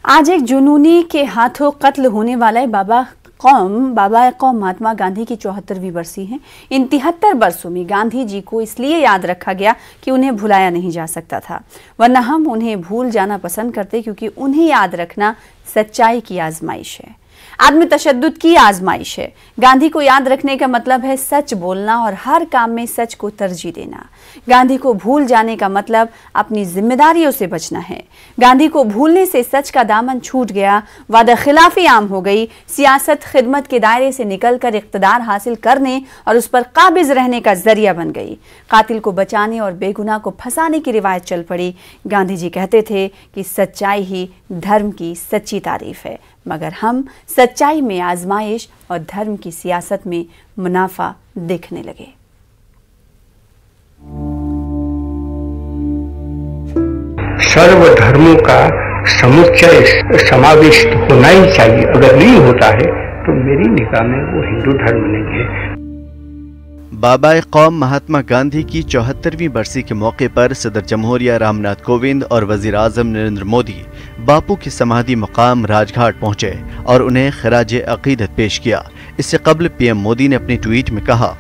आज एक जुनूनी के हाथों कत्ल होने वाला बाबा कौम महात्मा गांधी की 74वीं बरसी है। इन 73 बरसों में गांधी जी को इसलिए याद रखा गया कि उन्हें भुलाया नहीं जा सकता था, वरना हम उन्हें भूल जाना पसंद करते, क्योंकि उन्हें याद रखना सच्चाई की आजमाइश है, आदमी तशद्दुद की आजमाइश है। गांधी को याद रखने का मतलब है सच बोलना और हर काम में सच को तरजीह देना। गांधी को भूल जाने का मतलब अपनी जिम्मेदारियों से बचना है। गांधी को भूलने से सच का दामन छूट गया, वादा खिलाफी आम हो गई, सियासत खिदमत के दायरे से निकलकर इख्तिदार हासिल करने और उस पर काबिज रहने का जरिया बन गई। कातिल को बचाने और बेगुनाह को फंसाने की रिवायत चल पड़ी। गांधी जी कहते थे कि सच्चाई ही धर्म की सच्ची तारीफ है, मगर हम सच्चाई में आजमाइश और धर्म की सियासत में मुनाफा देखने लगे। सर्व धर्मों का समुच्चय समावेश होना ही चाहिए। अगर नहीं होता है तो मेरी निगाह में वो हिंदू धर्म नहीं है। बाबा कौम महात्मा गांधी की 74वीं बरसी के मौके पर सदर जमहूरिया रामनाथ कोविंद और वजीर आजम नरेंद्र मोदी बापू की समाधि मकाम राजघाट पहुंचे और उन्हें खराज अकीदत पेश किया। इससे कबल पीएम मोदी ने अपनी ट्वीट में कहा,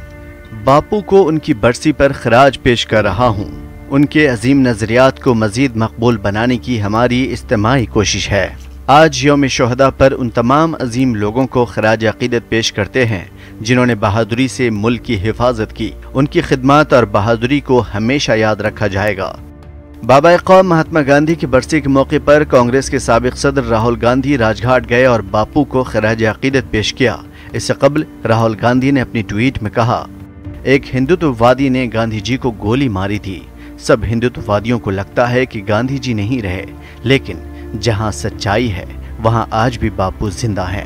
बापू को उनकी बरसी पर खराज पेश कर रहा हूं। उनके अजीम नजरियात को मजीद मकबूल बनाने की हमारी इज्तिमाई कोशिश है। आज यौम शोहदा पर उन तमाम अजीम लोगों को खराज अकीदत पेश करते हैं जिन्होंने बहादुरी से मुल्क की हिफाजत की। उनकी खिदमत और बहादुरी को हमेशा याद रखा जाएगा। बाबा कौम महात्मा गांधी की बरसी के मौके पर कांग्रेस के साबिक सदर राहुल गांधी राजघाट गए और बापू को खराज अकीदत पेश किया। इससे कबल राहुल गांधी ने अपनी ट्वीट में कहा, एक हिंदुत्ववादी ने गांधी जी को गोली मारी थी। सब हिंदुत्ववादियों को लगता है कि गांधी जी नहीं रहे, लेकिन जहां सच्चाई है वहां आज भी बापू जिंदा हैं।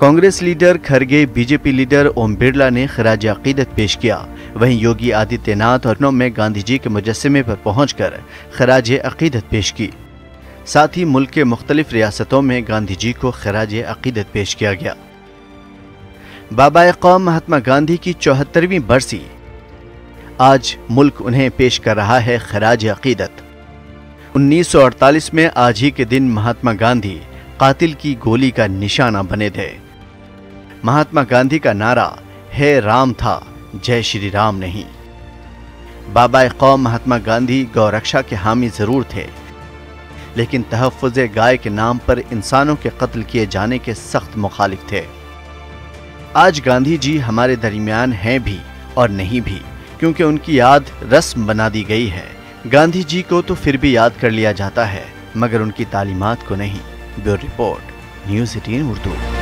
Congress leader Kharge, BJP leader Om Birla ने खराज अकीदत पेश किया। वहीं योगी आदित्यनाथ और में गांधी जी के मुजस्समे पर पहुंचकर खराज अकीदत पेश की। साथ ही मुल्क के मुख्तलिफ रियासतों में गांधी जी को खराज अकीदत पेश किया गया। बाबा कौम महात्मा गांधी की 74वीं बरसी आज मुल्क उन्हें पेश कर रहा है खराज अकीदत। 1948 में आज ही के दिन महात्मा गांधी कातिल की गोली का निशाना बने थे। महात्मा गांधी का नारा है राम था, जय श्री राम नहीं। बाबा कौम महात्मा गांधी गौरक्षा के हामी जरूर थे, लेकिन तहफ़्फ़ुज़े गाय के नाम पर इंसानों के कत्ल किए जाने के सख्त मुखालिफ थे। आज गांधी जी हमारे दरमियान हैं भी और नहीं भी, क्योंकि उनकी याद रस्म बना दी गई है। गांधी जी को तो फिर भी याद कर लिया जाता है, मगर उनकी तालीमात को नहीं। Bureau report, news 18 Urdu.